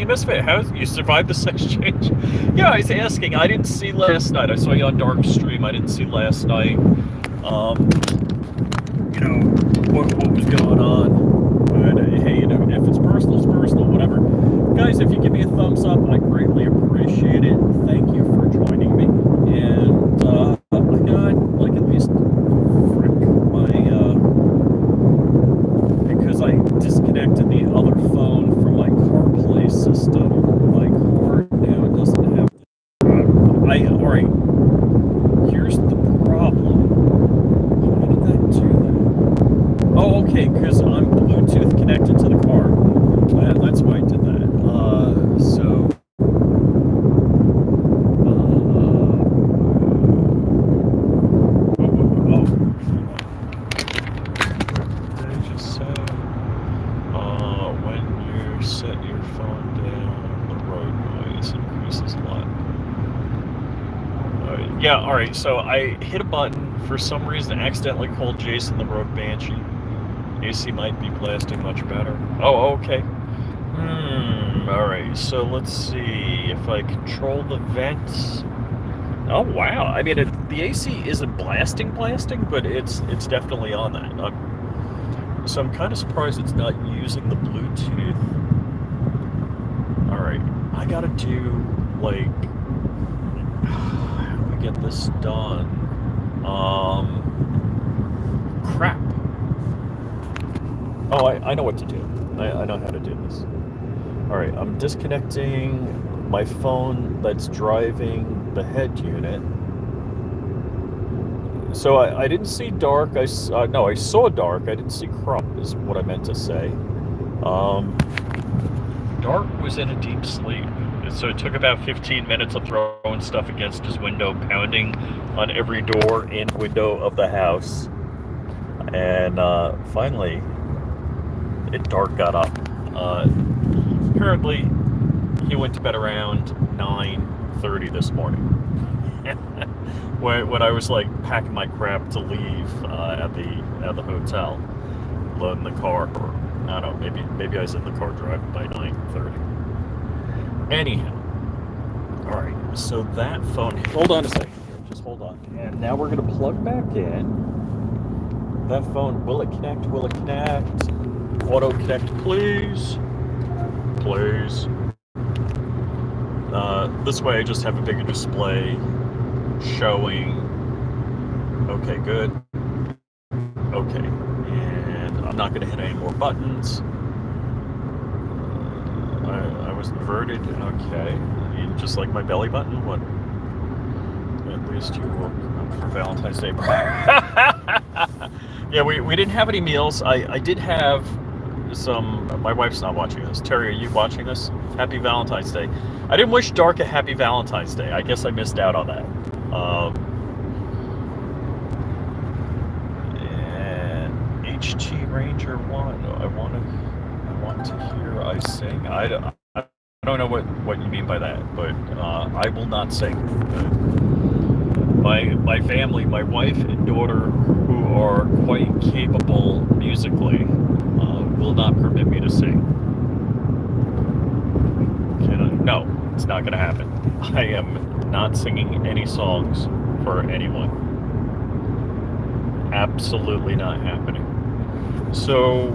Hey, Misfit, how you survived this exchange? Yeah, I was asking. I didn't see last night. I saw you on Dark Stream. I didn't see last night. Um, you know what was going on. But hey, if it's personal, whatever. Guys, if you give me a thumbs up, I greatly appreciate it. Thank you for joining me. And I got like at least frick my because I disconnected the other phone from my CarPlay system. My car now doesn't have. All right. Here's the problem. How did that do that? Oh, okay, because I'm Bluetooth connected to the car. That's why I did that. What did I just say? When you set your phone down, the road noise increases a lot. Yeah, alright, so I hit a button, for some reason accidentally called Jason the Rogue Banshee. AC might be blasting much better. Oh, okay. Alright, so let's see if I control the vents. Oh, wow. I mean, the AC isn't blasting, but it's definitely on that. So I'm kind of surprised it's not using the Bluetooth. Alright, I gotta do, like, how do I get this done? Crap. Oh, I know what to do. I know how to do this. Alright, I'm disconnecting my phone that's driving the head unit. So I didn't see dark. No, I saw dark. I didn't see crump, is what I meant to say. Dark was in a deep sleep. So it took about 15 minutes of throwing stuff against his window, pounding on every door and window of the house. And finally, Dark got up. Apparently, he went to bed around 9:30 this morning. when I was like packing my crap to leave at the hotel, loading the car, or I don't know, maybe I was in the car driving by 9:30. Anyhow, all right. So that phone. Hold on a second here. Just hold on. And now we're gonna plug back in. That phone. Will it connect? Will it connect? Auto connect, please. Please. This way I just have a bigger display showing. Okay, good. Okay, and I'm not going to hit any more buttons. I was inverted. Okay, just like my belly button. What? At least you woke up for Valentine's Day. Yeah, we didn't have any meals. I did have some. My wife's not watching this. Terry, are you watching this? Happy Valentine's Day. I didn't wish Dark a happy Valentine's Day. I guess I missed out on that. And HT Ranger 1. I want to hear I sing. I don't know what you mean by that, but I will not sing. My family, my wife and daughter, who are quite capable musically, will not permit me to sing. No, it's not going to happen. I am not singing any songs for anyone. Absolutely not happening. So,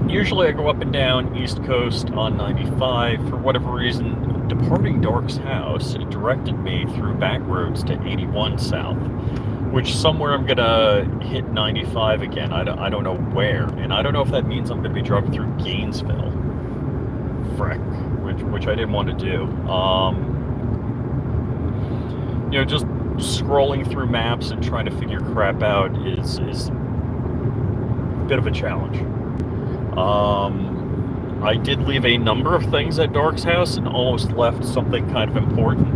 usually I go up and down East Coast on 95. For whatever reason, departing Dark's house directed me through back roads to 81 South, which somewhere I'm gonna hit 95 again. I don't know where, and I don't know if that means I'm gonna be driving through Gainesville. Frick, which I didn't want to do. Just scrolling through maps and trying to figure crap out is a bit of a challenge. I did leave a number of things at Dark's house and almost left something kind of important.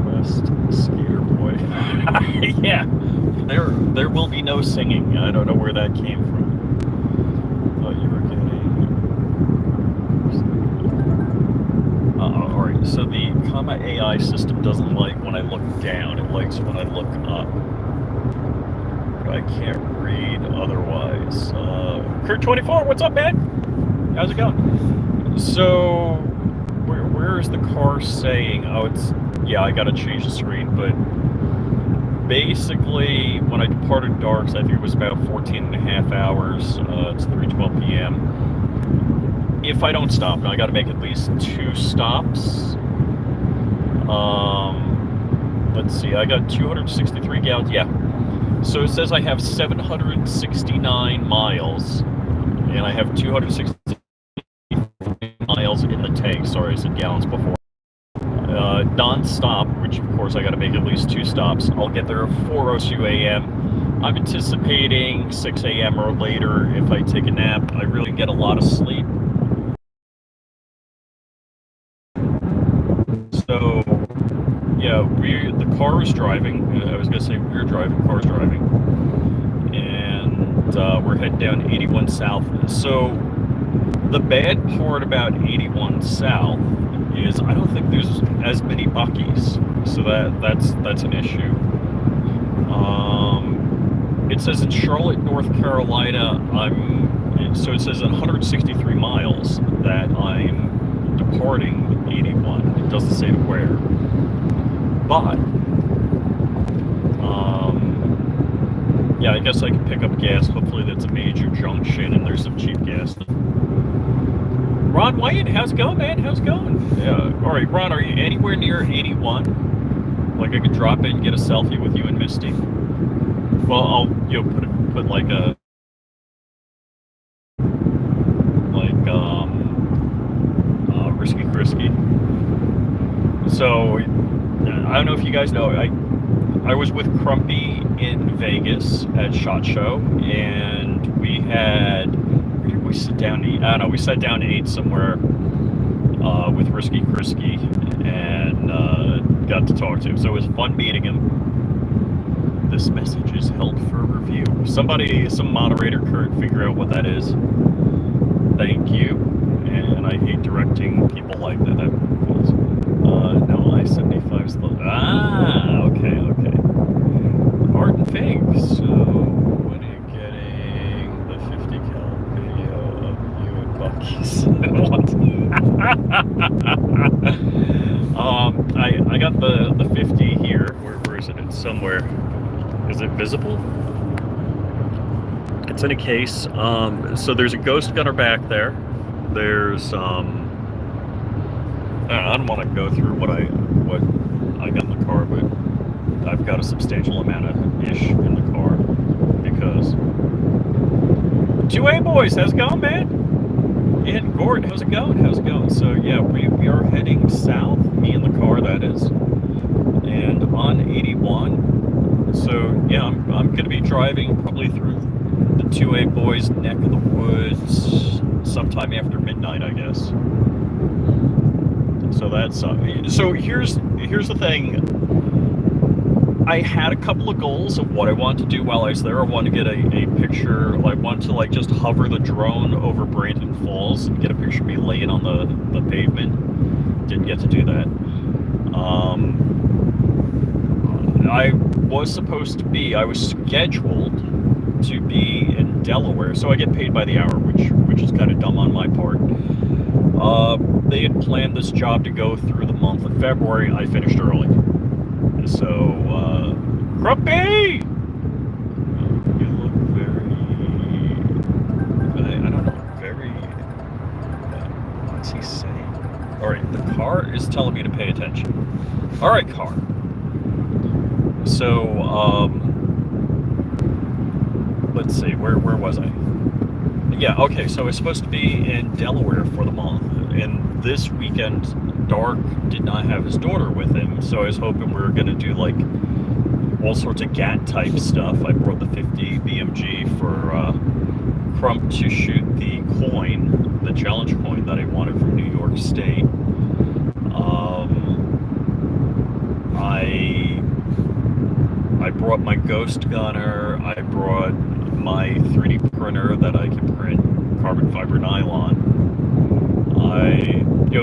Request Skater Boy. Yeah, there will be no singing. I don't know where that came from. Thought you were getting. Alright, so the comma AI system doesn't like when I look down. It likes when I look up. I can't read otherwise. Kurt24, what's up, man? How's it going? So, where is the car saying? Oh, yeah, I gotta change the screen, but basically, when I departed Darks, I think it was about 14 and a half hours. It's 3:12 p.m. If I don't stop, now I gotta make at least 2 stops. Let's see, I got 263 gallons, yeah. So it says I have 769 miles, and I have 260 miles in the tank. Sorry, I said gallons before. Non-stop, which of course I got to make at least 2 stops. I'll get there at 4:02 a.m. I'm anticipating 6 a.m. or later if I take a nap. I really get a lot of sleep. So, yeah, the car is driving. I was going to say we're driving, car's driving. And we're heading down 81 South. So, the bad part about 81 South is I don't think there's as many Buc-ee's, so that's an issue. It says in Charlotte, North Carolina, so it says at 163 miles that I'm departing 81. It doesn't say where, but yeah, I guess I can pick up gas. Hopefully that's a major junction and there's some cheap gas. Ron White, how's it going, man? How's it going? Yeah. All right, Ron, are you anywhere near 81? Like I could drop in and get a selfie with you and Misty. Well, I'll put like a Risky Crisky. So I don't know if you guys know, I was with Crumpy in Vegas at SHOT Show, and we had. We sit down to eat. I don't know. We sat down to eat somewhere with Risky Crisky and got to talk to him. So it was fun meeting him. This message is held for review. Some moderator, Kurt, figure out what that is. Thank you. And I hate directing people like that. No, I-75 is the. Ah, okay. Art and Figs. So, when are you getting the 50 cal video of you and Buc-ee's? I got the 50 here. Where is it? It's somewhere. Is it visible? It's in a case. So there's a ghost gunner back there. There's I don't want to go through what I got in the car, but I've got a substantial amount of ish in the car because 2A boys, how's it going, man? And Gord, how's it going? So yeah, we are heading south, me in the car that is, and on 81. So yeah, I'm gonna be driving probably through the 2A boys' neck of the woods sometime after midnight, I guess. So that's so here's the thing. I had a couple of goals of what I wanted to do while I was there. I wanted to get a picture. I wanted to just hover the drone over Brandon Falls and get a picture of me laying on the pavement. Didn't get to do that. I was scheduled to be in Delaware, so I get paid by the hour, which is kind of dumb on my part. They had planned this job to go through the month of February. I finished early. So, Grumpy! You look very, I don't know, very, what's he saying? Alright, the car is telling me to pay attention. Alright, car. So, let's see, where was I? Yeah, okay, so I was supposed to be in Delaware for the month, and this weekend, Dark did not have his daughter with him, so I was hoping we were going to do, all sorts of GAT-type stuff. I brought the 50 BMG for Crump to shoot the coin, the challenge coin that I wanted from New York State. I brought my Ghost Gunner, I brought my 3D printer that I can print carbon fiber nylon.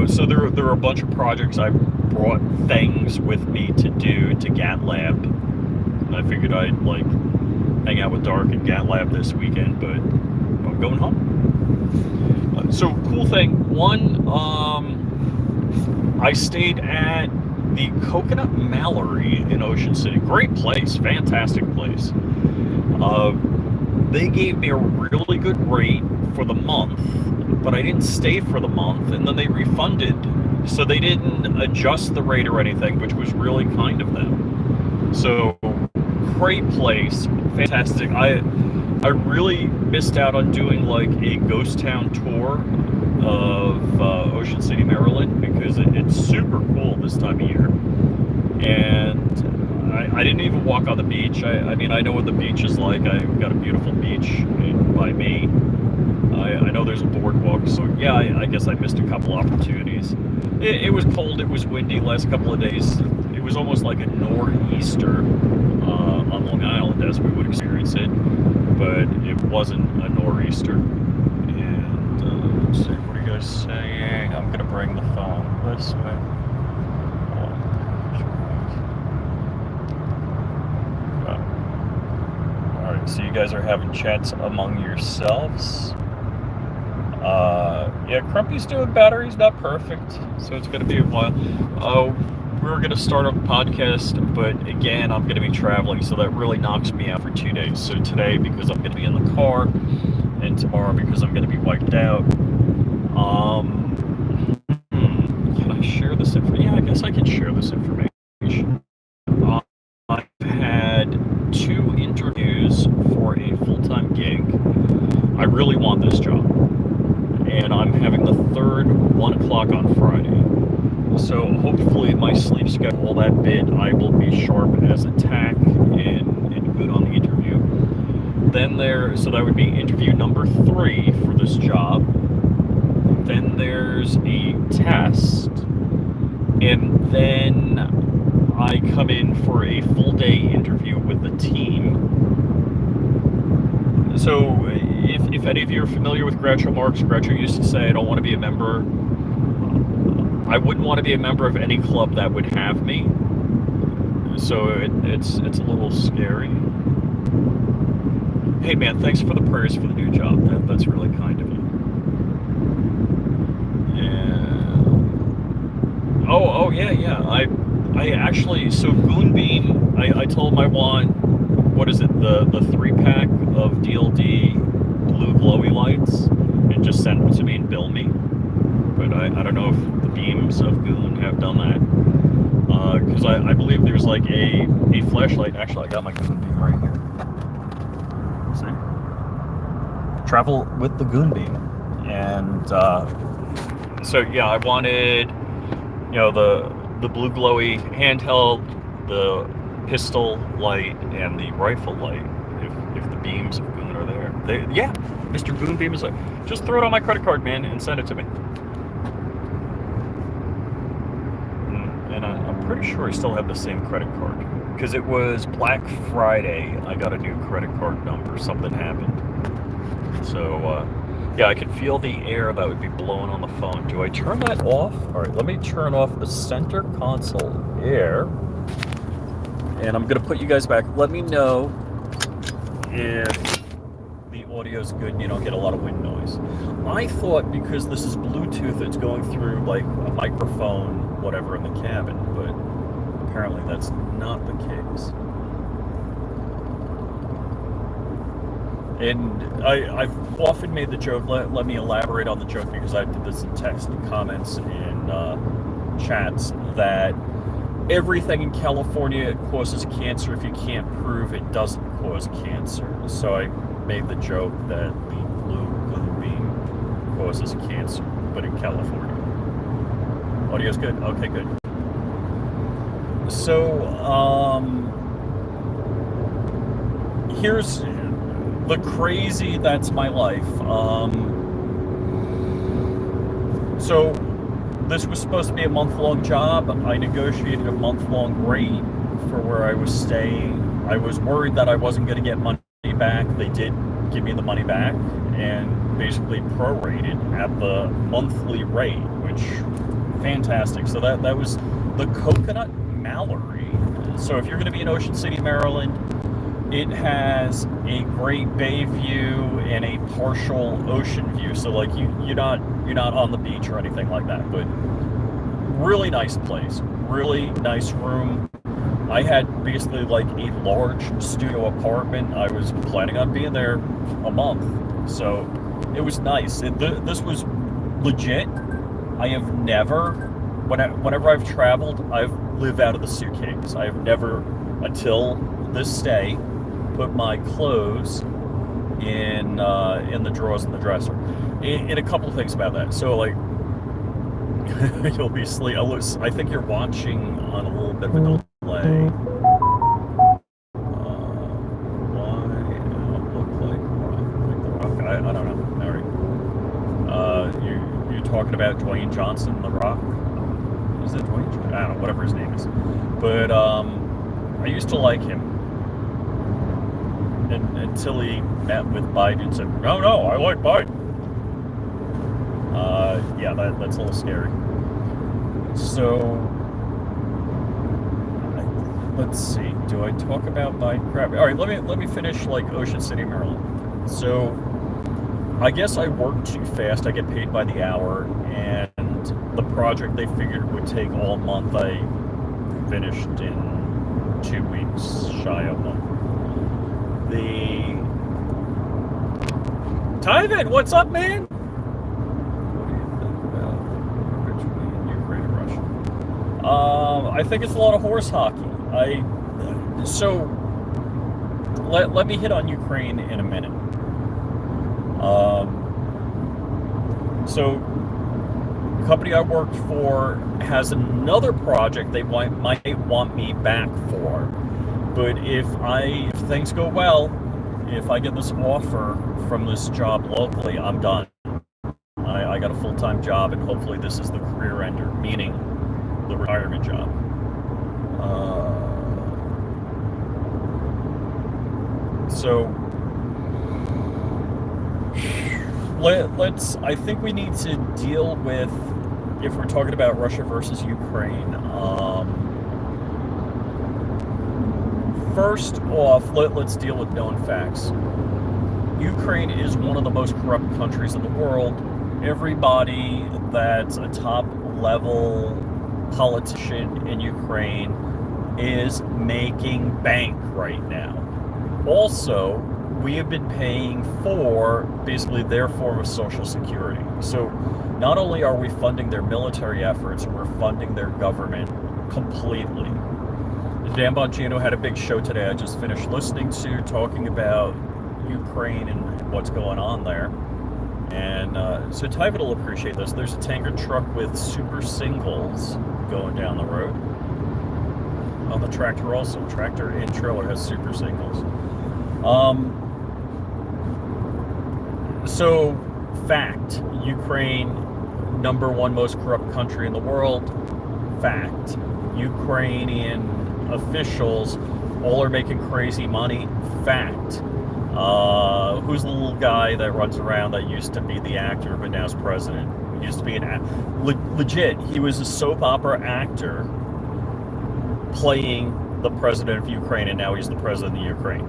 So there were a bunch of projects. I brought things with me to do to GAT Lab. And I figured I'd hang out with Dark and GatLab this weekend, but I'm going home. So cool thing. One, I stayed at the Coconut Mallory in Ocean City. Great place, fantastic place. They gave me a really good rate for the month, but I didn't stay for the month, and then they refunded. So they didn't adjust the rate or anything, which was really kind of them. So great place, fantastic. I really missed out on doing like a ghost town tour of Ocean City, Maryland, because it's super cool this time of year. And I didn't even walk on the beach. I mean, I know what the beach is like. I've got a beautiful beach by me. I know there's a boardwalk, so yeah, I guess I missed a couple opportunities. It was cold, it was windy last couple of days. It was almost like a nor'easter on Long Island as we would experience it, but it wasn't a nor'easter. And let's see, what are you guys saying? I'm gonna bring the phone this way. Alright, so you guys are having chats among yourselves. Yeah, Crumpy's doing better. He's not perfect, so it's going to be a while. We're going to start up a podcast, but again, I'm going to be traveling, so that really knocks me out for 2 days. So today, because I'm going to be in the car, and tomorrow, because I'm going to be wiped out. Can I share this information? Yeah, I guess I can share this information. I've had 2 interviews for a full-time gig. I really want this job. And I'm having the 3rd, 1 o'clock on Friday. So hopefully my sleep schedule, all that bit, I will be sharp as a tack and good on the interview. Then so that would be interview number 3 for this job. Then there's a test. And then I come in for a full day interview with the team. So if any of you are familiar with Groucho Marx, Groucho used to say, I don't want to be a member. I wouldn't want to be a member of any club that would have me. So it's a little scary. Hey man, thanks for the prayers for the new job. That's really kind of you. And oh yeah. I actually, so Goonbeam, I told him I want, what is it, the 3-pack of DLD blue glowy lights, and just send them to me and bill me. But I don't know if the beams of Goon have done that. Because I believe there's like a flashlight. Actually, I got my Goon beam right here. See? Travel with the Goon beam. And so yeah, I wanted, the blue glowy handheld, the pistol light, and the rifle light. If the beams of Goon are there, yeah, Mr. Goon beam is like, just throw it on my credit card, man, and send it to me. And I'm pretty sure I still have the same credit card, because it was Black Friday. I got a new credit card number. Something happened. So yeah, I could feel the air that would be blowing on the phone. Do I turn that off? All right, let me turn off the center console air. And I'm going to put you guys back. Let me know if the audio's good and you don't get a lot of wind noise. I thought because this is Bluetooth, it's going through like a microphone, whatever, in the cabin, but apparently that's not the case. And I've often made the joke, let me elaborate on the joke, because I did this in text and comments in chats, that everything in California causes cancer if you can't prove it doesn't cause cancer. So I made the joke that the blue beam causes cancer, but in California. Audio's good? Okay, good. So, here's the crazy that's my life. So this was supposed to be a month-long job. I negotiated a month-long rate for where I was staying. I was worried that I wasn't going to get money back. They did give me the money back and basically prorated at the monthly rate, which, fantastic. So that was the Coconut Mallory. So if you're going to be in Ocean City, Maryland, It has a great bay view and a partial ocean view. So like you're not on the beach or anything like that, but really nice place, really nice room. I had basically like a large studio apartment. I was planning on being there a month, so it was nice. This was legit. I have never, whenever I've traveled, I've lived out of the suitcase. I have never, until this stay, put my clothes in the drawers in the dresser. And a couple of things about that. So like, you'll be sleep. I think you're watching on a little bit of a delay. Why it look like The Rock? I don't know. All right. You're talking about Dwayne Johnson, The Rock. Is it Dwayne Johnson? I don't know, whatever his name is. But I used to like him. And until he met with Biden and said, no, I like Biden. Yeah, that's a little scary. So, let's see. Do I talk about Biden crap? All right, let me finish like Ocean City, Maryland. So, I guess I work too fast. I get paid by the hour, and the project they figured would take all month, I finished in 2 weeks, shy of one. Tyven, what's up, man? What do you think about between Ukraine and Russia? I think it's a lot of horse hockey. So let me hit on Ukraine in a minute. So the company I worked for has another project they might want me back for. But if things go well, if I get this offer from this job locally, I'm done. I got a full-time job, and hopefully this is the career ender, meaning the retirement job. So I think we need to deal with, if we're talking about Russia versus Ukraine, first off, let's deal with known facts. Ukraine is one of the most corrupt countries in the world. Everybody that's a top-level politician in Ukraine is making bank right now. Also, we have been paying for basically their form of social security. So not only are we funding their military efforts, we're funding their government completely. Dan Bongino had a big show today I just finished listening to, talking about Ukraine and what's going on there. And so Tyven will appreciate this. There's a tanker truck with super singles going down the road. On the tractor also. Tractor and trailer has super singles. So, fact. Ukraine, #1 most corrupt country in the world. Fact. Ukrainian officials all are making crazy money. Fact. Who's the little guy that runs around that used to be the actor but now is president? He used to be legit. He was a soap opera actor playing the president of Ukraine, and now he's the president of Ukraine.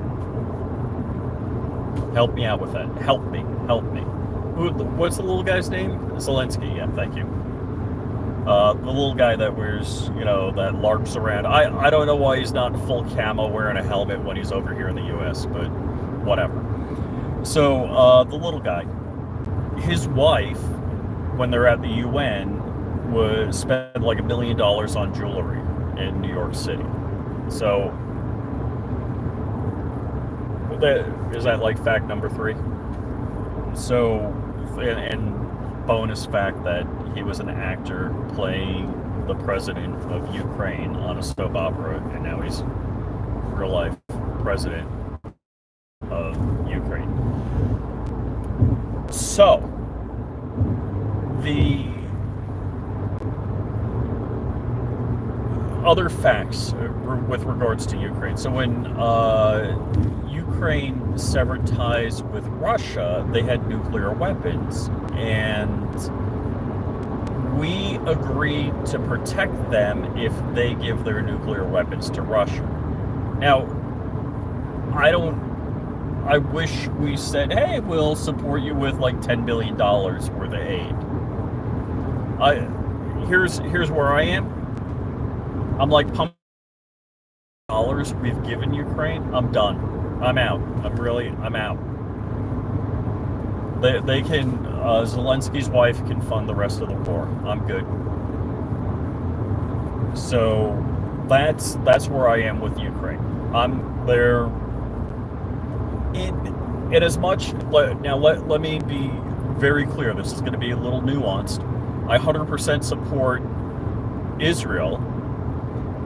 Help me out with that. Help me. What's the little guy's name? Zelensky. Yeah, thank you. The little guy that wears, that larps around. I don't know why he's not full camo wearing a helmet when he's over here in the U.S., but whatever. So, the little guy, his wife, when they're at the UN, would spend like $1 million on jewelry in New York City. So, is that like fact number 3? So, and bonus fact that he was an actor playing the president of Ukraine on a soap opera, and now he's real life president of Ukraine. So, the other facts with regards to Ukraine. So when Ukraine severed ties with Russia, they had nuclear weapons, and we agreed to protect them if they give their nuclear weapons to Russia. Now, I wish we said, hey, we'll support you with like $10 billion worth of aid. Here's where I am. I'm like, pump dollars we've given Ukraine. I'm done. I'm out. I'm out. They can, Zelensky's wife can fund the rest of the war. I'm good. So that's where I am with Ukraine. I'm there. In as much, now let me be very clear. This is going to be a little nuanced. I 100% support Israel,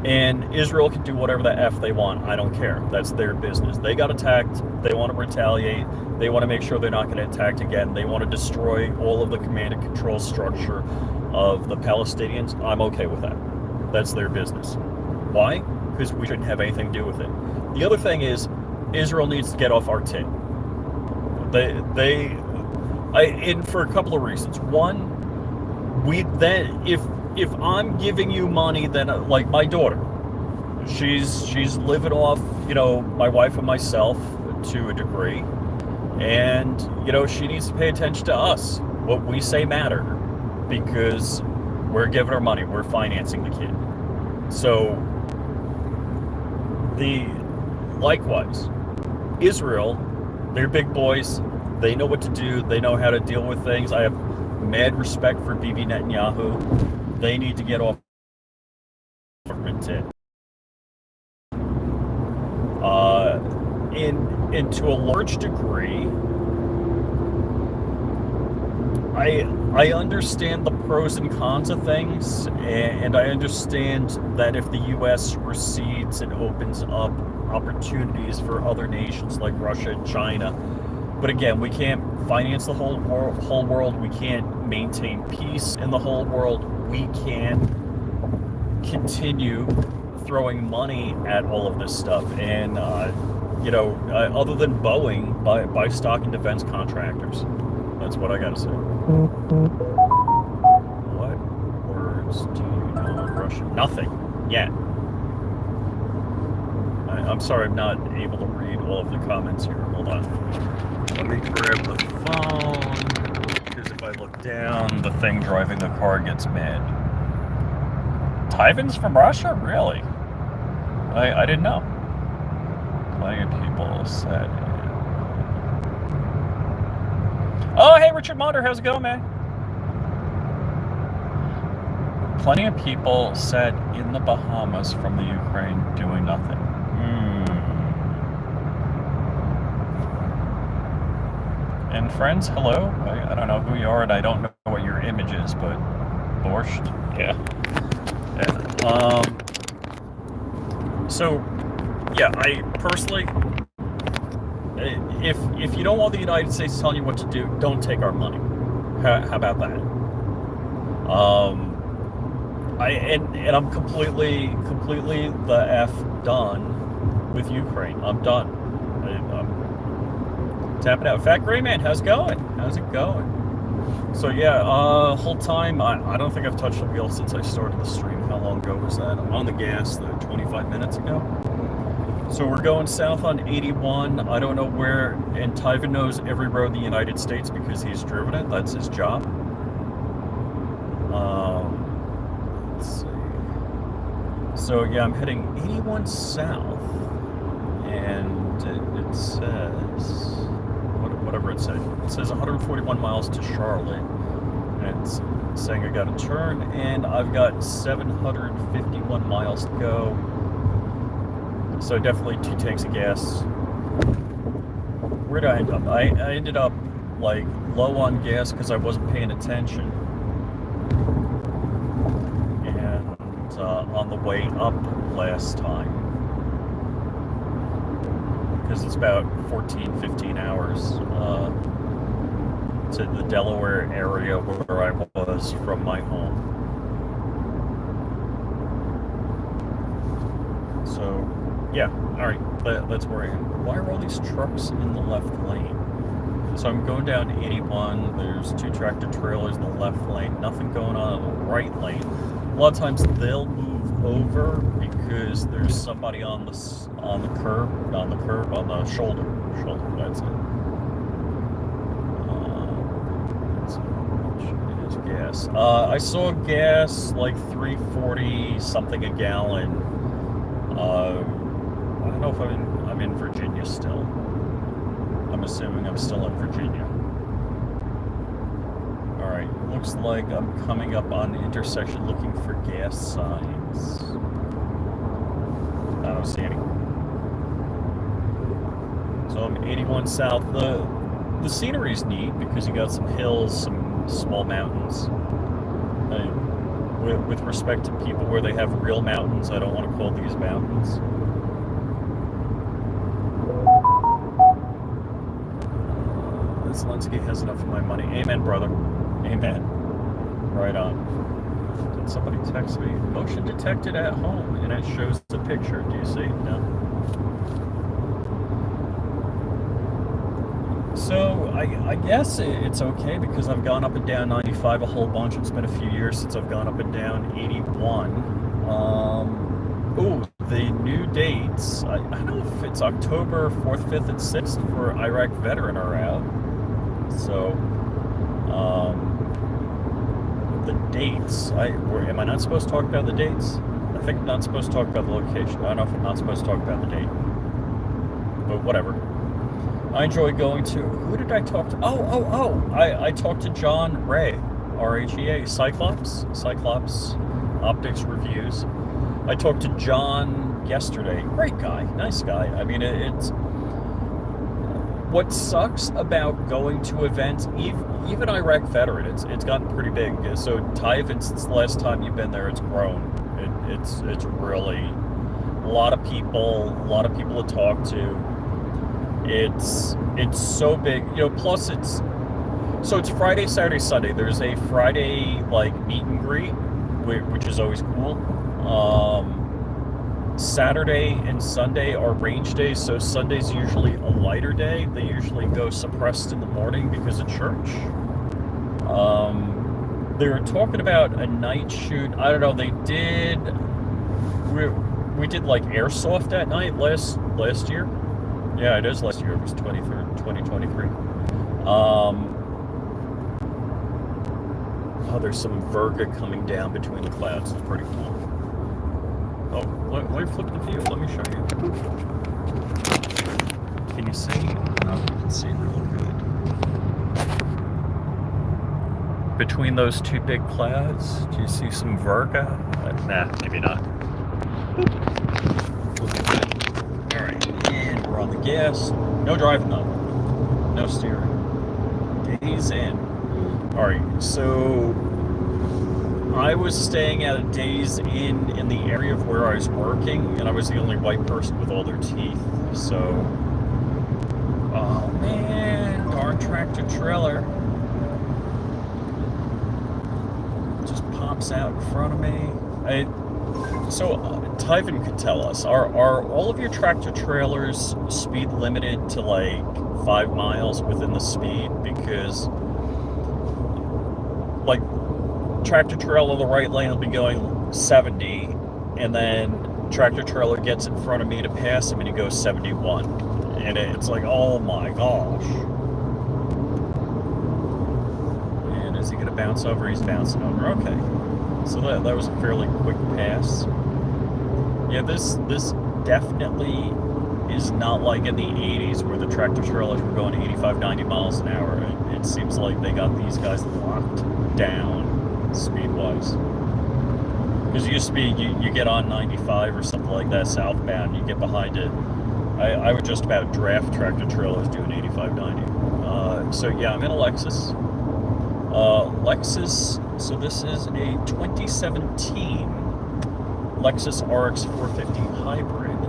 and Israel can do whatever the F they want. I don't care. That's their business. They got attacked. They want to retaliate. They want to make sure they're not going to attack again. They want to destroy all of the command and control structure of the Palestinians. I'm okay with that. That's their business. Why? Because we shouldn't have anything to do with it. The other thing is, Israel needs to get off our tin. And for a couple of reasons. One, if I'm giving you money, then like my daughter, she's living off, my wife and myself to a degree, and she needs to pay attention to us. What we say matter, because we're giving her money, we're financing the kid. So likewise, Israel, they're big boys. They know what to do. They know how to deal with things. I have mad respect for Bibi Netanyahu. They need to get off government tin. And to a large degree, I understand the pros and cons of things, and I understand that if the U.S. recedes and opens up opportunities for other nations like Russia and China. But again, we can't finance the whole world. We can't maintain peace in the whole world. We can't continue throwing money at all of this stuff. And, other than Boeing, buy stock in defense contractors. That's what I got to say. What words do you know in Russian? Nothing yet. I'm sorry I'm not able to read all of the comments here. Hold on. Let me grab the phone, because if I look down, the thing driving the car gets mad. Tyvan's from Russia? Really? I didn't know. Plenty of people said. Oh, hey, Richard Monder, how's it going, man? Plenty of people said in the Bahamas from the Ukraine doing nothing. And friends, hello. I don't know who you are, and I don't know what your image is, but borscht. Yeah. So, yeah, I personally, if you don't want the United States telling you what to do, don't take our money. How about that? I'm completely the F done with Ukraine. I'm done. I'm tapping out. Fat Gray Man, how's it going? How's it going? So yeah, whole time, I don't think I've touched the wheel since I started the stream. How long ago was that? I'm on the gas 25 minutes ago. So we're going south on 81. I don't know where, and Tyvan knows every road in the United States because he's driven it. That's his job. Let's see. So yeah, I'm heading 81 south, and it says, whatever it said. It says 141 miles to Charlotte, and it's saying I got to turn, and I've got 751 miles to go. So definitely 2 tanks of gas. Where did I end up? I ended up like low on gas because I wasn't paying attention. And on the way up last time, because it's about 15 hours to the Delaware area where I was from my home. So yeah, all right, that's where I am. Why are all these trucks in the left lane? So I'm going down 81, there's 2 tractor trailers in the left lane, nothing going on in the right lane. A lot of times they'll move over because there's somebody on the curb, on the shoulder. That's it. So much is gas. I saw gas like $3.40 something a gallon. I don't know if I'm in Virginia still. I'm assuming I'm still in Virginia. Alright, looks like I'm coming up on the intersection looking for gas signs. I don't see any. So I'm 81 south. The scenery's neat because you got some hills, some small mountains. With respect to people where they have real mountains, I don't want to call these mountains. Zelensky has enough of my money. Amen, brother. Amen. Right on. Did somebody text me? Motion detected at home, and it shows the picture. Do you see? No. So I guess it's okay because I've gone up and down 95 a whole bunch. It's been a few years since I've gone up and down 81. Ooh, the new dates. I don't know if it's October 4th, 5th, and 6th for Iraq veteran are out. So, the dates. Am I not supposed to talk about the dates? I think I'm not supposed to talk about the location. I don't know if I'm not supposed to talk about the date. But whatever. I enjoy going to... Who did I talk to? I talked to John Ray, RHEA, Cyclops Optics Reviews. I talked to John yesterday. Great guy. Nice guy. I mean, it's... What sucks about going to events, even Iraq veteran, it's gotten pretty big. So Tyven, since the last time you've been there, it's grown. It's really a lot of people to talk to. It's so big, plus it's Friday, Saturday, Sunday. There's a Friday like meet and greet, which is always cool. Saturday and Sunday are range days, so Sunday's usually a lighter day. They usually go suppressed in the morning because of church. They were talking about a night shoot. I don't know, we did like airsoft at night last year. Yeah, it is last year. It was 2023. There's some Virga coming down between the clouds. It's pretty cool. Oh, let me flip the view. Let me show you. Can you see? No, you can see real good. Between those two big clouds, do you see some Virga? Nah, maybe not. Look at that. Alright, and we're on the gas. No driving though. No steering. Days in. Alright, so... I was staying at a Days Inn in the area of where I was working, and I was the only white person with all their teeth, so... Oh man, darn tractor trailer. Just pops out in front of me. Tyven could tell us, are all of your tractor trailers speed limited to like 5 miles within the speed? Because, like, tractor trailer in the right lane will be going 70, and then tractor trailer gets in front of me to pass him and he goes 71, and it's like, oh my gosh. And is he gonna bounce over? He's bouncing over. Okay, so that was a fairly quick pass. Yeah, this definitely is not like in the 80s where the tractor trailers were going 85, 90 miles an hour. It seems like they got these guys locked down speed-wise. Because it used to be, you get on 95 or something like that southbound, you get behind it. I would just about draft tractor trailers doing 85, 90. So yeah, I'm in a Lexus. So this is a 2017 Lexus RX 450 hybrid,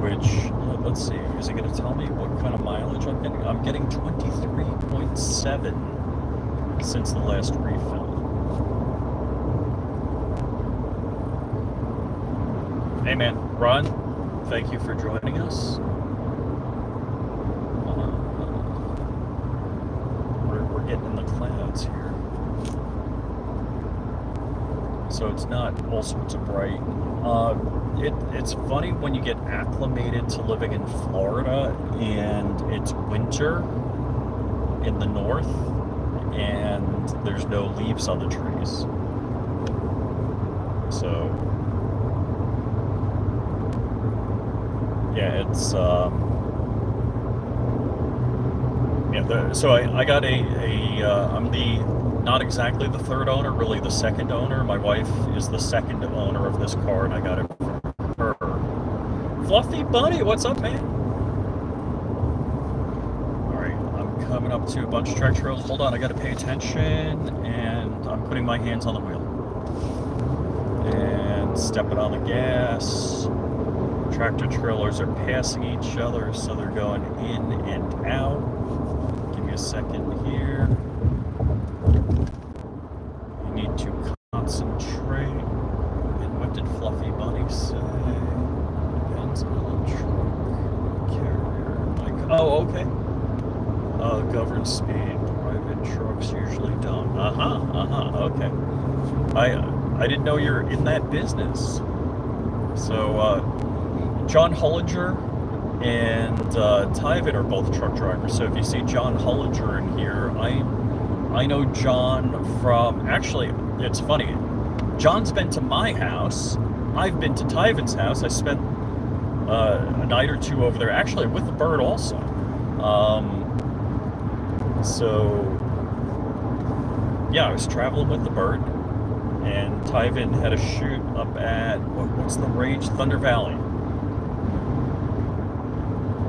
which, let's see, is it going to tell me what kind of mileage I'm getting? I'm getting 23.7 since the last refill. Hey man, Ron, thank you for joining us. We're getting in the clouds here. so it's not all sorts of bright. It's funny when you get acclimated to living in Florida and it's winter in the north and there's no leaves on the trees. So yeah, it's so I got I'm not exactly the third owner, really the second owner. My wife is the second owner of this car, and I got it from her. Fluffy Bunny, what's up, man? All right, I'm coming up to a bunch of track trails. Hold on, I got to pay attention, and I'm putting my hands on the wheel. And stepping on the gas. Tractor trailers are passing each other, so they're going in and out. Give me a second here. You need to concentrate. And what did Fluffy Bunny say? Depends on the truck carrier. Like, oh, okay. Govern speed. Private trucks usually don't. Okay. I didn't know you're in that business. So, John Hullinger and Tyven are both truck drivers. So if you see John Hullinger in here, I know John from, actually, it's funny. John's been to my house. I've been to Tyven's house. I spent a night or two over there, actually with the bird also. So yeah, I was traveling with the bird, and Tyven had a shoot up at, what's the range? Thunder Valley.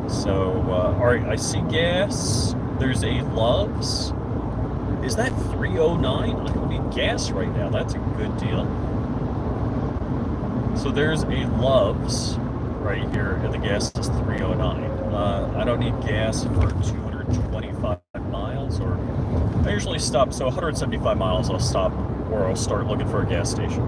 So, all right, I see gas. There's a Love's. Is that 309? I don't need gas right now. That's a good deal. So there's a Love's right here, and the gas is 309. I don't need gas for 225 miles, or I usually stop, so 175 miles I'll stop, or I'll start looking for a gas station.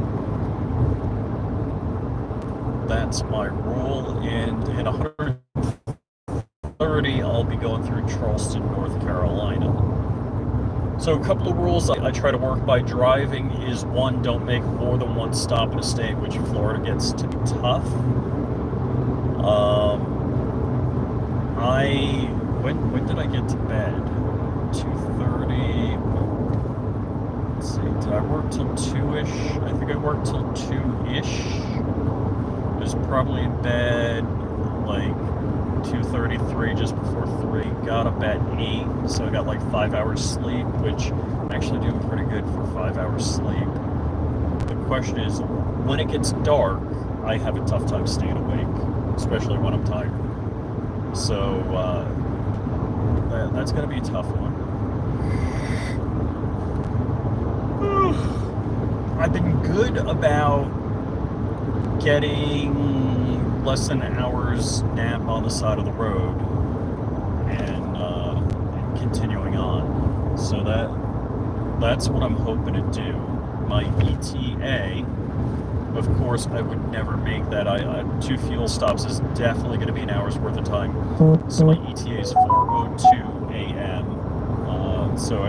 That's my rule, and in 130 I'll be going through Charleston, North Carolina. So a couple of rules I try to work by driving is, one, don't make more than one stop in a state, which in Florida gets to be tough. When did I get to bed? 2:30. Let's see, did I work till 2-ish? I think I worked till 2-ish. I was probably in bed like 2:33, just before 3. Got up at 8, so I got like 5 hours sleep, which I'm actually doing pretty good for 5 hours sleep. The question is, when it gets dark, I have a tough time staying awake, especially when I'm tired. So that's going to be a tough one. I've been good about getting less than an hour's nap on the side of the road and continuing on. So that's what I'm hoping to do. My ETA, of course, I would never make that. 2 fuel stops is definitely going to be an hour's worth of time. So my ETA is 4:02 a.m. So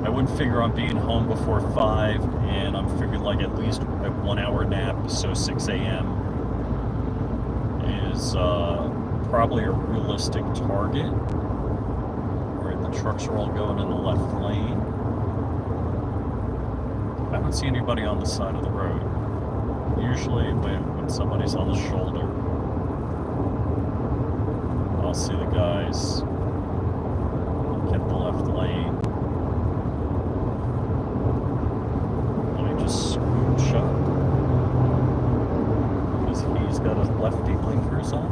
I wouldn't figure on being home before 5, and I'm figuring like at least a 1 hour nap, so 6 a.m. is probably a realistic target. Alright, the trucks are all going in the left lane. I don't see anybody on the side of the road. Usually when somebody's on the shoulder, I'll see the guys get the left lane. Let me just scooch up, because he's got his lefty blinkers on.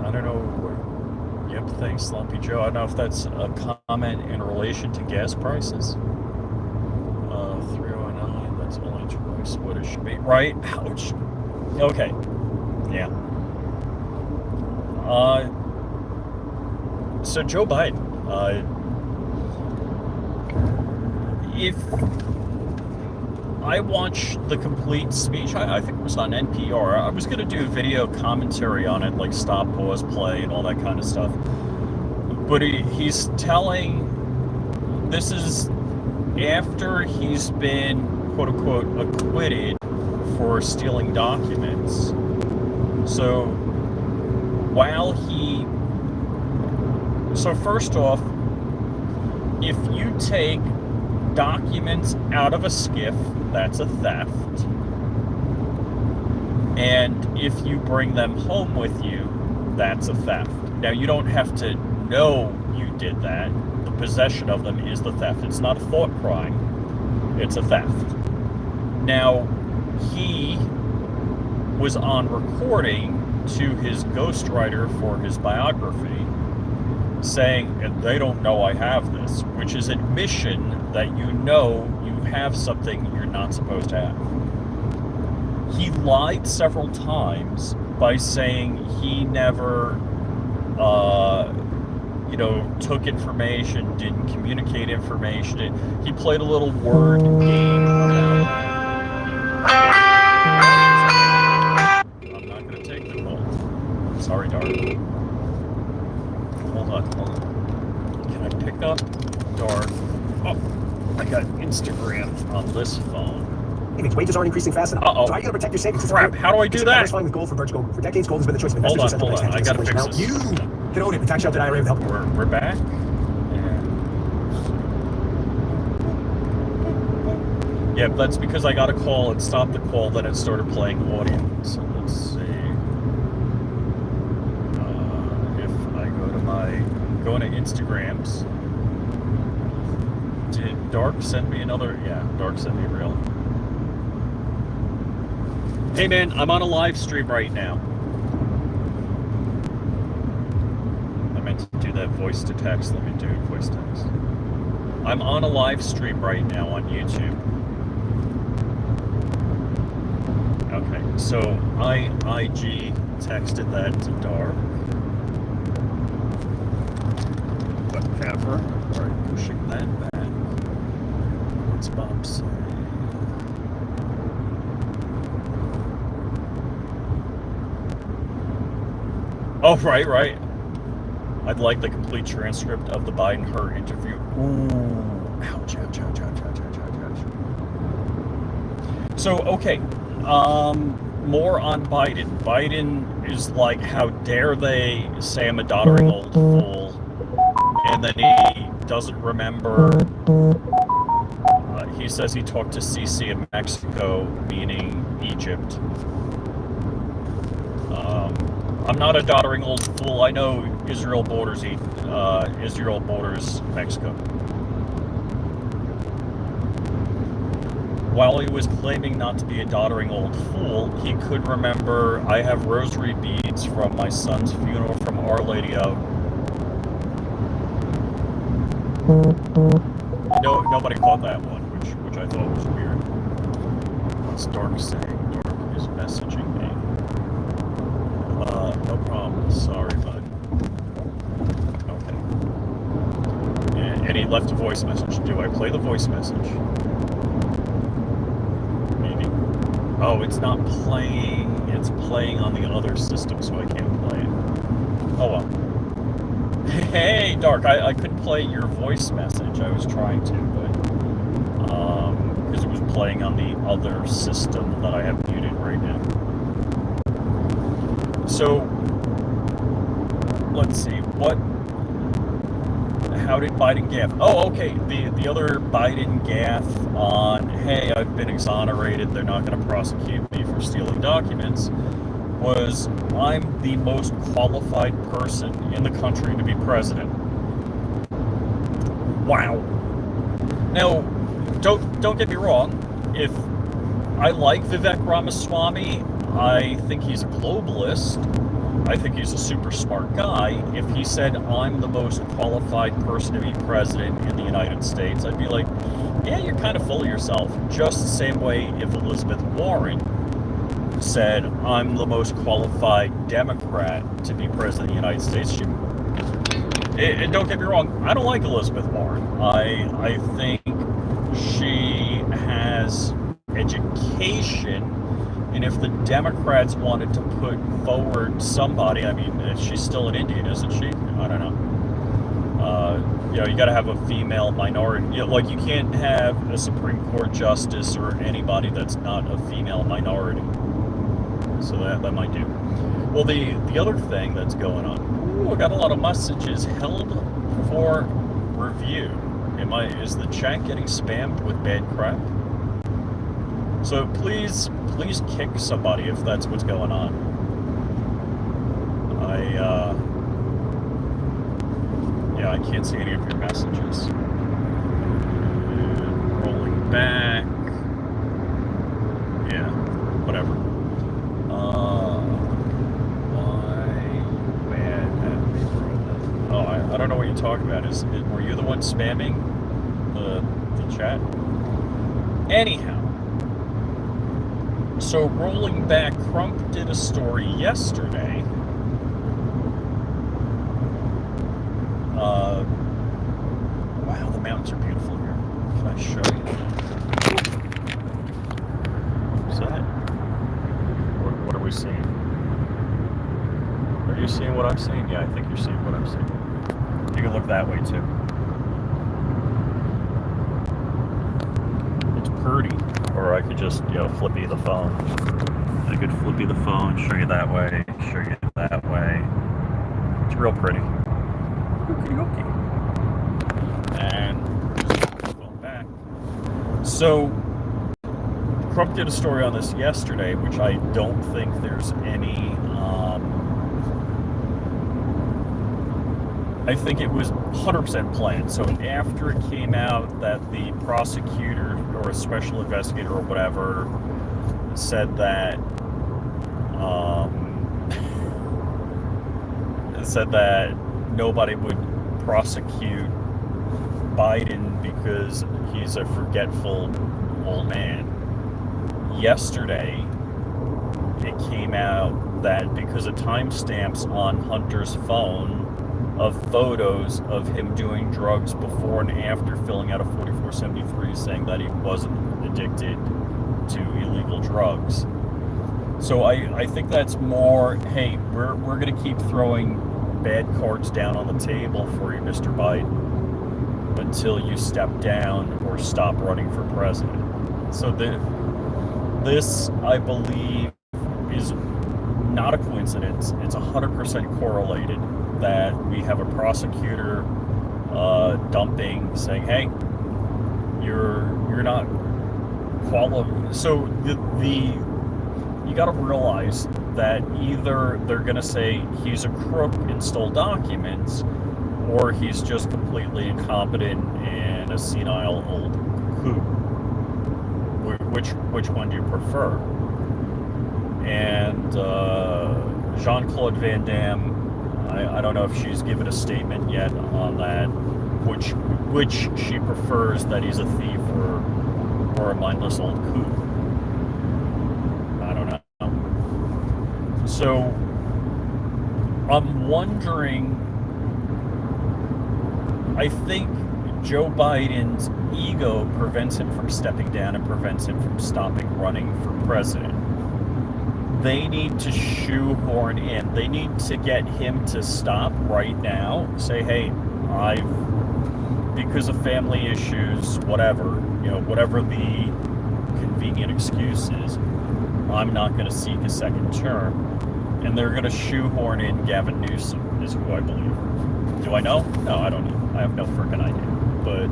I don't know. Yep, thanks, Slumpy Joe. I don't know if that's a comment in relation to gas prices. 309, that's only twice what it should be. Right? Ouch. Okay. Yeah. So Joe Biden, if I watched the complete speech, I think it was on NPR. I was going to do a video commentary on it, like stop, pause, play, and all that kind of stuff. But he's telling, this is after he's been, quote unquote, acquitted for stealing documents. So so first off, if you take documents out of a skiff, that's a theft. And if you bring them home with you, that's a theft. Now, you don't have to know you did that. The possession of them is the theft. It's not a thought crime. It's a theft. Now, he was on recording to his ghostwriter for his biography saying, and they don't know I have this, which is admission that you know you have something you're not supposed to have. He lied several times by saying he never, took information, didn't communicate information. He played a little word game around it. I'm not going to take the call. Sorry, darling. Hold on. Can I pick up Dark? Oh, I got Instagram on this phone. Wages aren't increasing fast enough. Uh-oh. So how are you going to protect your savings? Crap, how do I do that? With gold from Birch Gold. For decades, gold has been the choice of investors. Hold on. I got to fix this. You can own it. The tax shelter IRA will help you. We're back. Yeah, that's because I got a call. It stopped the call, then it started playing audio. So let's see. If I go to Instagrams. Did Dark send me another? Yeah, Dark sent me a reel. Hey man, I'm on a live stream right now. I meant to do that voice to text. Let me do voice text. I'm on a live stream right now on YouTube. Okay, so I IG texted that to Dark. Whatever. Alright, pushing that back. What's Bob say? Oh, right. I'd like the complete transcript of the Biden-Hur interview. Ooh, ouch. So, okay, more on Biden. Biden is like, how dare they say I'm a doddering old fool, and then he doesn't remember. He says he talked to Sisi in Mexico, meaning Egypt. I'm not a doddering old fool. I know Israel borders Mexico. While he was claiming not to be a doddering old fool, he could remember, I have rosary beads from my son's funeral from Our Lady of... No, nobody caught that one, which I thought was weird. What's Dark saying? Dark is messaging me. No problem. Sorry, bud. Okay. And he left a voice message. Do I play the voice message? Maybe. Oh, it's not playing. It's playing on the other system, so I can't play it. Oh well. Hey, Dark. I couldn't play your voice message. I was trying to, but because it was playing on the other system that I have muted right now. So, let's see, how did Biden gaffe? Oh, okay, the other Biden gaffe on, hey, I've been exonerated, they're not going to prosecute me for stealing documents, was, I'm the most qualified person in the country to be president. Wow. Now, don't get me wrong, if I like Vivek Ramaswamy, I think he's a globalist. I think he's a super smart guy. If he said, I'm the most qualified person to be president in the United States, I'd be like, yeah, you're kind of full of yourself. Just the same way if Elizabeth Warren said, I'm the most qualified Democrat to be president of the United States. And don't get me wrong, I don't like Elizabeth Warren. I think she has education. And if the Democrats wanted to put forward somebody, I mean, she's still an Indian, isn't she? I don't know. You got to have a female minority. Like you can't have a Supreme Court justice or anybody that's not a female minority. So that might do. Well, the other thing that's going on. Ooh, I got a lot of messages held for review. Is the chat getting spammed with bad crap? So please kick somebody if that's what's going on. I can't see any of your messages. Rolling back. Yeah, whatever. I don't know what you're talking about. Were you the one spamming the chat? Anyhow, so rolling back, Crump did a story yesterday. Wow, the mountains are beautiful here. Can I show you? What's that? What are we seeing? Are you seeing what I'm seeing? Yeah, I think you're seeing what I'm seeing. You can look that way too. It's pretty. Or I could just, flippy the phone. I could flippy the phone, show you that way, show you that way. It's real pretty. Okay. And just going back. So, Crump did a story on this yesterday, which I don't think there's any. I think it was 100% planned. So after it came out that the prosecutor or a special investigator or whatever said that nobody would prosecute Biden because he's a forgetful old man. Yesterday, it came out that because of timestamps on Hunter's phone of photos of him doing drugs before and after filling out a 4473 saying that he wasn't addicted to illegal drugs. So I think that's more, hey, we're going to keep throwing bad cards down on the table for you, Mr. Biden, until you step down or stop running for president. So this, I believe, is not a coincidence. It's 100% correlated that we have a prosecutor dumping, saying, "Hey, you're not qualified." So you got to realize that either they're going to say he's a crook and stole documents, or he's just completely incompetent and a senile old coot. Which one do you prefer? And Jean-Claude Van Damme, I don't know if she's given a statement yet on that, which she prefers, that he's a thief or a mindless old coot. I don't know. So I'm wondering, I think Joe Biden's ego prevents him from stepping down and prevents him from stopping running for president. They need to shoehorn in. They need to get him to stop right now. Say, hey, because of family issues, whatever the convenient excuse is, I'm not going to seek a second term. And they're going to shoehorn in Gavin Newsom, is who I believe. Do I know? No, I don't know. I have no freaking idea. But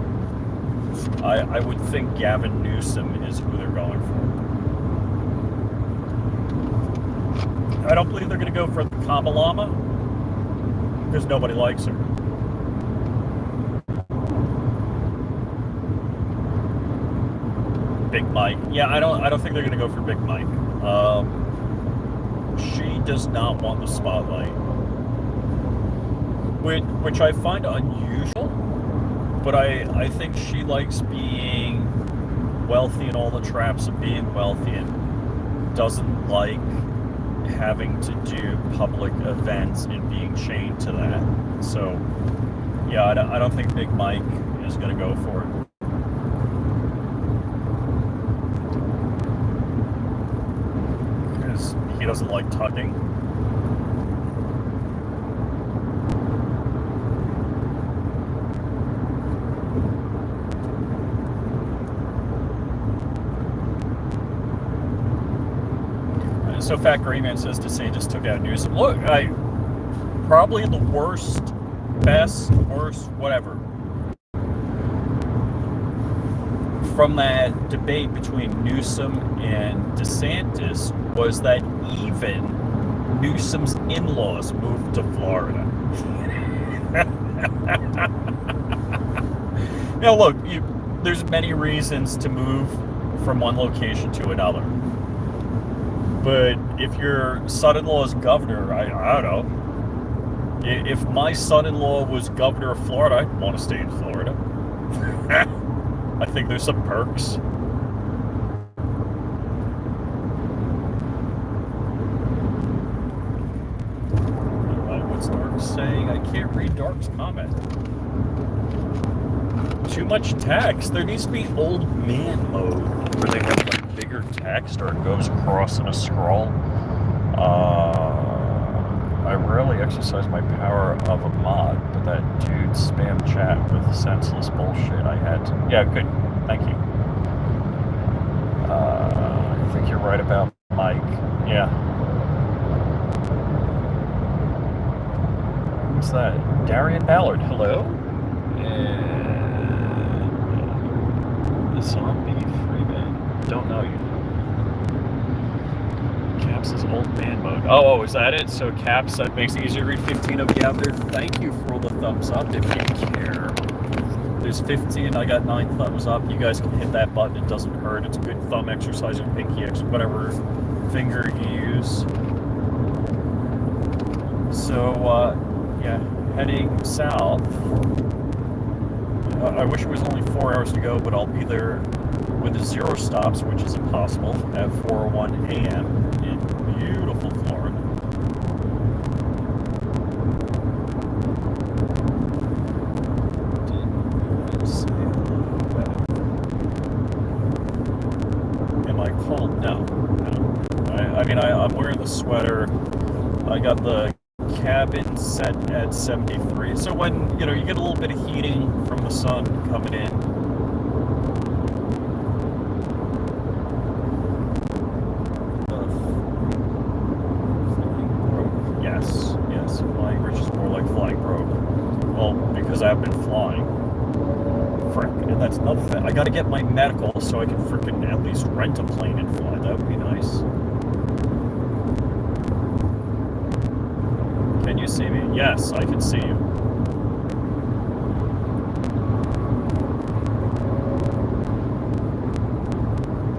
I would think Gavin Newsom is who they're going for. I don't believe they're going to go for the Kamalama because nobody likes her. Big Mike. Yeah, I don't think they're going to go for Big Mike. She does not want the spotlight, which I find unusual. But I think she likes being wealthy and all the traps of being wealthy, and doesn't like having to do public events and being chained to that. So, yeah, I don't think Big Mike is going to go for it. Because he doesn't like tucking. So Fat Greyman says DeSantis took out Newsom. Look, probably the worst, best, worst, whatever, from that debate between Newsom and DeSantis was that even Newsom's in-laws moved to Florida. Now look, there's many reasons to move from one location to another. But if your son-in-law is governor, I don't know. If my son-in-law was governor of Florida, I'd want to stay in Florida. I think there's some perks. What's Dark saying? I can't read Dark's comment. Too much text. There needs to be old man mode where they have like bigger text or it goes across in a scroll. I rarely exercise my power of a mod, but that dude spam chat with senseless bullshit. I had to. Yeah, good. Thank you. I think you're right about Mike. Yeah. What's that? Darian Ballard. Hello. The zombie Freeman. Don't know you. Caps is old man mode. Oh, is that it? So Caps, that makes it easier to read 15 of you out there. Thank you for all the thumbs up if you care. There's 15, I got 9 thumbs up. You guys can hit that button, it doesn't hurt. It's a good thumb exercise or pinky exercise, whatever finger you use. So, yeah, heading south. I wish it was only 4 hours to go, but I'll be there with 0 stops, which is impossible, at 4:01 a.m. in beautiful Florida. Am I cold? No. I mean, I'm wearing the sweater. I got the cabin set at 73. So when, you get a little bit of heating from the sun coming in. Yes, flyingRich is more like flying broke. Well, because I've been flying. Frick, and that's another thing. I gotta get my medical so I can frickin' at least rent a plane and fly. That would be nice. Can you see me? Yes, I can see you.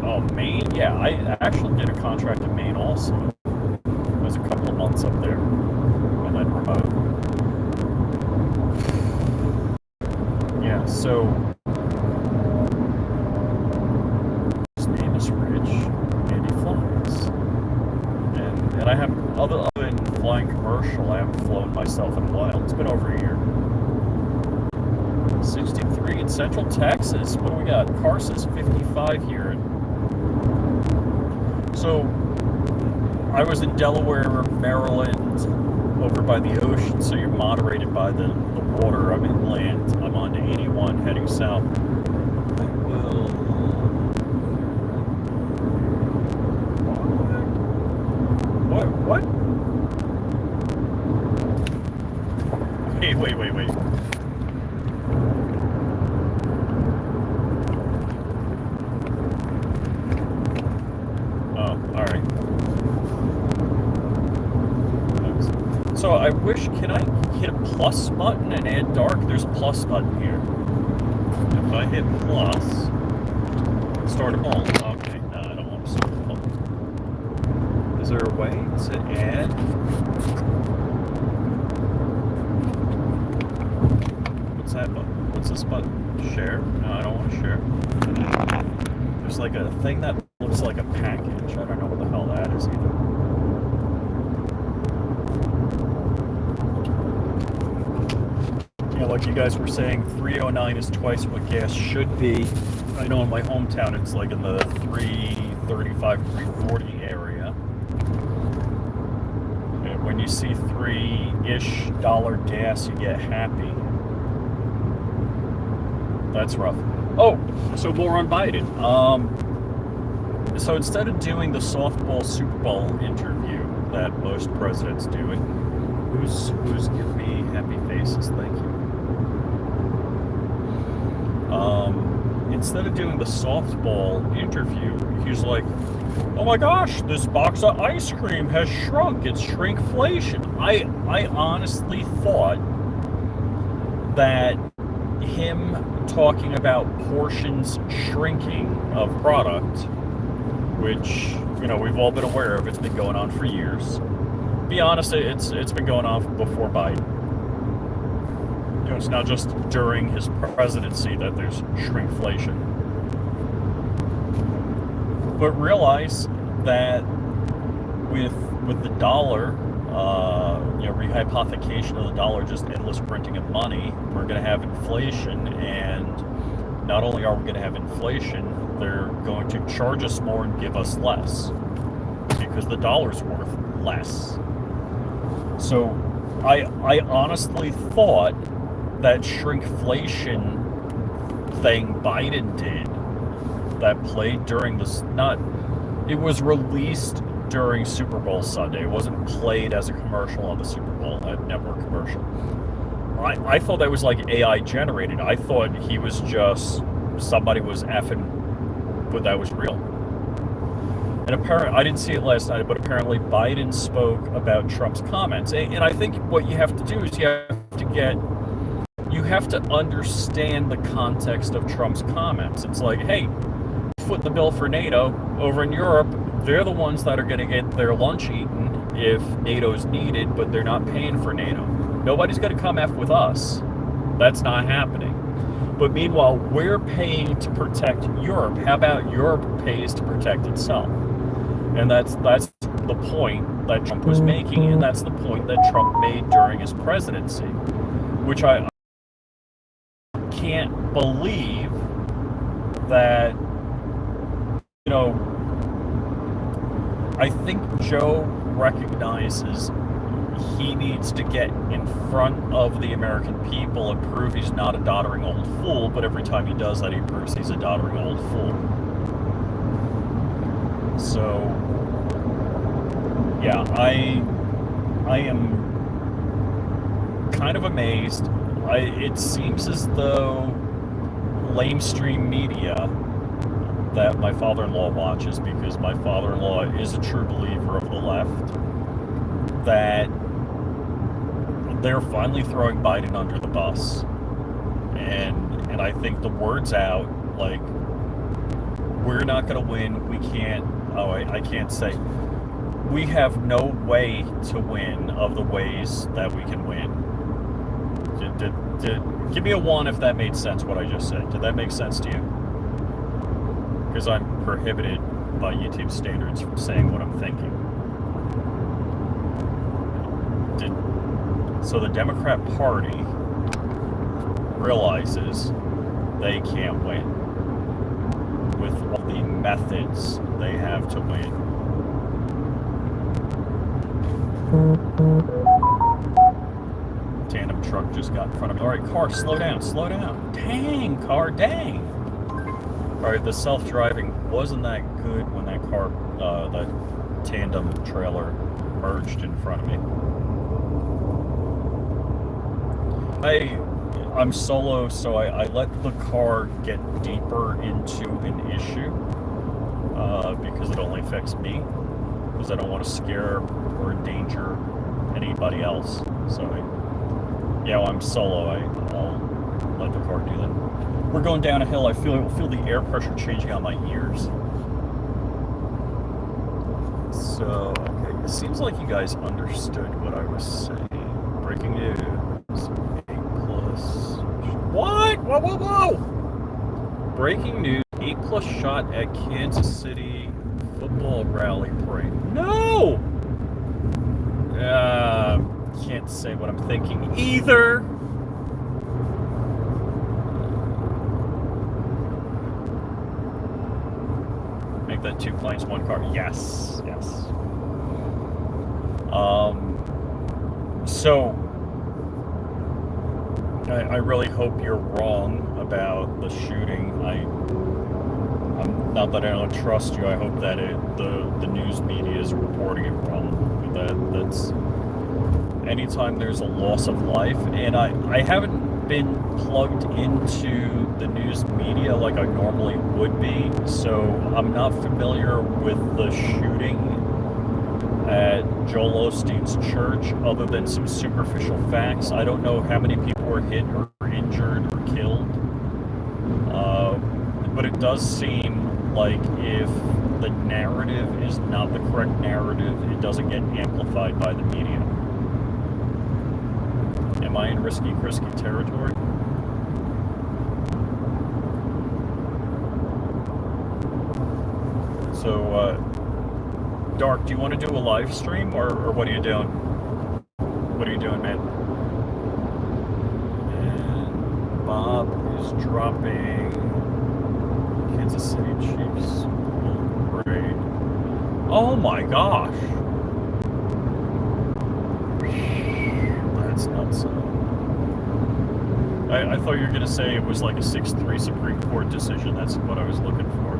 Oh, Maine? Yeah, I actually did a contract in Maine also. It was a couple of months up there. And then remote. Yeah, so his name is Rich, and he flies. And I have other than flying commercial, I haven't flown myself in a while. It's been over a year. 63 in Central Texas. What do we got? Carson's 55 here. So I was in Delaware, Maryland, over by the ocean, so you're moderated by the water. I'm inland. I'm on to 81 heading south. I will... What? Wait. Oh, alright. So I wish, can I hit a plus button and add dark? There's a plus button here. If I hit plus, start a poll. Okay, no, I don't want to start a poll. Is there a way to add? What's that button? What's this button? Share? No, I don't want to share. There's like a thing that looks like a package. I don't know what the hell that is either. Yeah, like you guys were saying, 309 is twice what gas should be. I know in my hometown it's like in the 335, 340 area. And when you see $3-ish gas, you get happy. That's rough. Oh, so more on Biden. So instead of doing the softball Super Bowl interview that most presidents do, and who's giving me happy faces? Thank you. Instead of doing the softball interview, he's like, "Oh my gosh, this box of ice cream has shrunk. It's shrinkflation." I honestly thought that him talking about portions shrinking of product, which, you know, we've all been aware of, it's been going on for years. Be honest, it's been going on before Biden. You know, it's not just during his presidency that there's shrinkflation. But realize that with the dollar, you know, rehypothecation of the dollar, just endless printing of money, we're going to have inflation. And not only are we going to have inflation, they're going to charge us more and give us less because the dollar's worth less. So I honestly thought that shrinkflation thing Biden did, that played during this, it was released during Super Bowl Sunday. It wasn't played as a commercial on the Super Bowl, a network commercial. I thought that was like AI generated. I thought he was just, somebody was effing, but that was real. And apparently, I didn't see it last night, but apparently Biden spoke about Trump's comments. And I think what you have to do is you have to understand the context of Trump's comments. It's like, hey, foot the bill for NATO over in Europe. They're the ones that are going to get their lunch eaten if NATO's needed, but they're not paying for NATO. Nobody's going to come F with us. That's not happening. But meanwhile, we're paying to protect Europe. How about Europe pays to protect itself? And that's the point that Trump was making, and that's the point that Trump made during his presidency, which I can't believe that, you know, I think Joe recognizes he needs to get in front of the American people and prove he's not a doddering old fool, but every time he does that, he proves he's a doddering old fool. So, yeah, I am kind of amazed. It seems as though lamestream media that my father-in-law watches, because my father-in-law is a true believer of the left, that they're finally throwing Biden under the bus. And I think the word's out, like, we're not going to win. We can't, I can't say. We have no way to win of the ways that we can win. Give me a 1 if that made sense, what I just said. Did that make sense to you? Because I'm prohibited by YouTube standards from saying what I'm thinking. So the Democrat Party realizes they can't win with all the methods they have to win. Tandem truck just got in front of me. All right, car, slow down, slow down. Dang, car, dang. All right, the self-driving wasn't that good when that car, that tandem trailer merged in front of me. I'm solo, so I let the car get deeper into an issue because it only affects me, because I don't want to scare or endanger anybody else. So, yeah, I'm solo. I'll let the car do that. We're going down a hill. I feel the air pressure changing on my ears. So, okay, it seems like you guys understood what I was saying. Breaking news. What? Whoa, whoa, whoa! Breaking news, 8+ shot at Kansas City football rally parade. No! Can't say what I'm thinking either. Make that 2 planes, 1 car. Yes, yes. So, I really hope you're wrong about the shooting. Not that I don't trust you. I hope that the news media is reporting it wrong. That's anytime there's a loss of life, and I haven't been plugged into the news media like I normally would be, so I'm not familiar with the shooting at Joel Osteen's church, other than some superficial facts. I don't know how many people were hit or injured or killed, but it does seem like if the narrative is not the correct narrative, it doesn't get amplified by the media. Am I in risky territory? So, Dark, do you want to do a live stream, or what are you doing? What are you doing, man? And Bob is dropping Kansas City Chiefs parade. Oh my gosh! That's nuts. I thought you were going to say it was like a 6-3 Supreme Court decision. That's what I was looking for.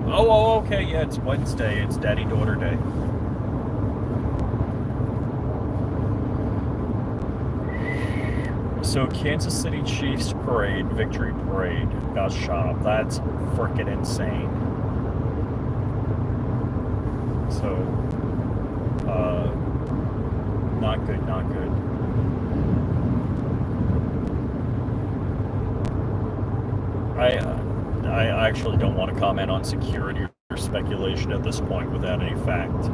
Oh, okay, yeah, it's Wednesday. It's Daddy-Daughter Day. So, Kansas City Chiefs parade, victory parade, got shot up. That's frickin' insane. So, not good, not good. I actually don't want to comment on security or speculation at this point without any fact.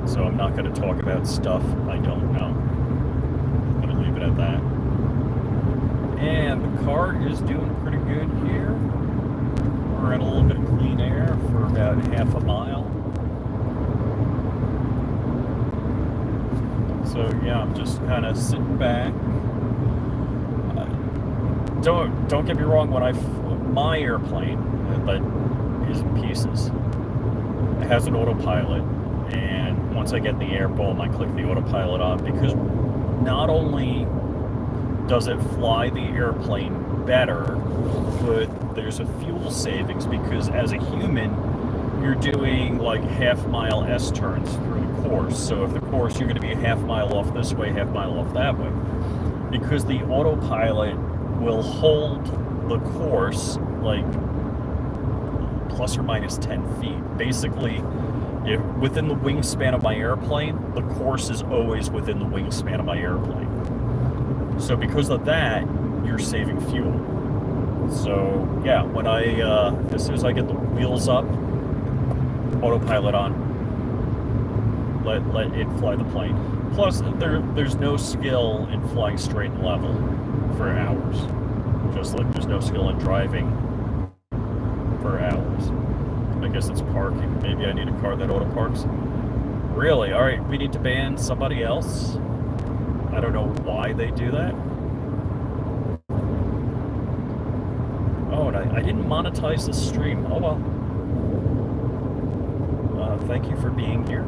So I'm not going to talk about stuff I don't know. I'm going to leave it at that. And the car is doing pretty good here. We're in a little bit of clean air for about half a mile. So yeah, I'm just kind of sitting back. Don't get me wrong, my airplane that is in pieces, it has an autopilot, and once I get in the air, boom, I click the autopilot on, because not only does it fly the airplane better, but there's a fuel savings, because as a human, you're doing like half-mile S-turns through the course. So if the course, you're going to be a half-mile off this way, half-mile off that way. Because the autopilot will hold the course like plus or minus 10 feet. Basically, if within the wingspan of my airplane, the course is always within the wingspan of my airplane. So because of that, you're saving fuel. So yeah, when as soon as I get the wheels up, autopilot on, let it fly the plane. Plus, there's no skill in flying straight and level for hours. Just like there's no skill in driving for hours. I guess it's parking. Maybe I need a car that auto parks. Really? Alright, we need to ban somebody else? I don't know why they do that. Oh, and I didn't monetize the stream. Oh well. Thank you for being here.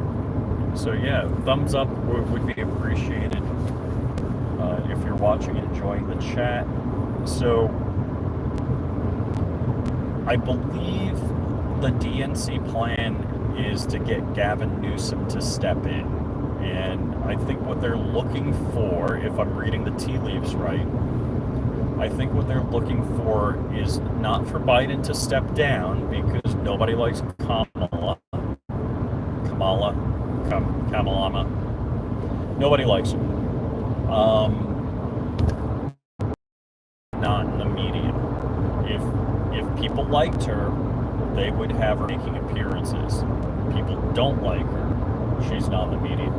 So yeah, thumbs up would be appreciated if you're watching and enjoying the chat. So I believe the DNC plan is to get Gavin Newsom to step in. And I think what they're looking for, if I'm reading the tea leaves right, I think what they're looking for is not for Biden to step down, because nobody likes Kamala. Nobody likes her. Not in the media. If people liked her, they would have her making appearances. People don't like her. She's not in the media.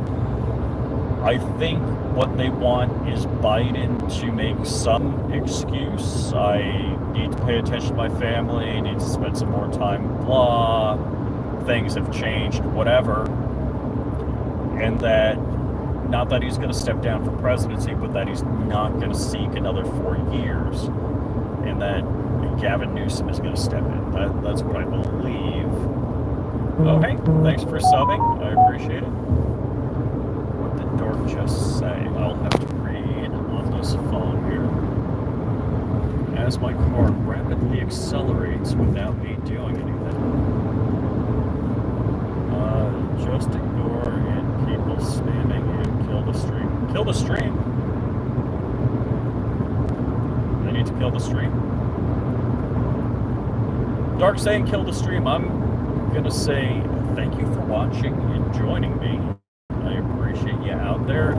I think what they want is Biden to make some excuse. I need to pay attention to my family, I need to spend some more time, blah, things have changed, whatever. And that, not that he's going to step down for presidency, but that he's not going to seek another 4 years. And that, Gavin Newsom is going to step in. That's what I believe. Oh, hey, thanks for subbing. I appreciate it. What did Dork just say? I'll have to read on this phone here. As my car rapidly accelerates without me doing anything. Just ignore and people spamming and kill the stream. Kill the stream? I need to kill the stream? Dark saying kill the stream. I'm gonna say thank you for watching and joining me. I appreciate you out there.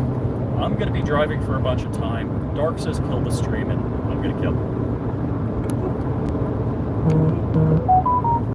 I'm gonna be driving for a bunch of time. Dark says kill the stream and I'm gonna kill him.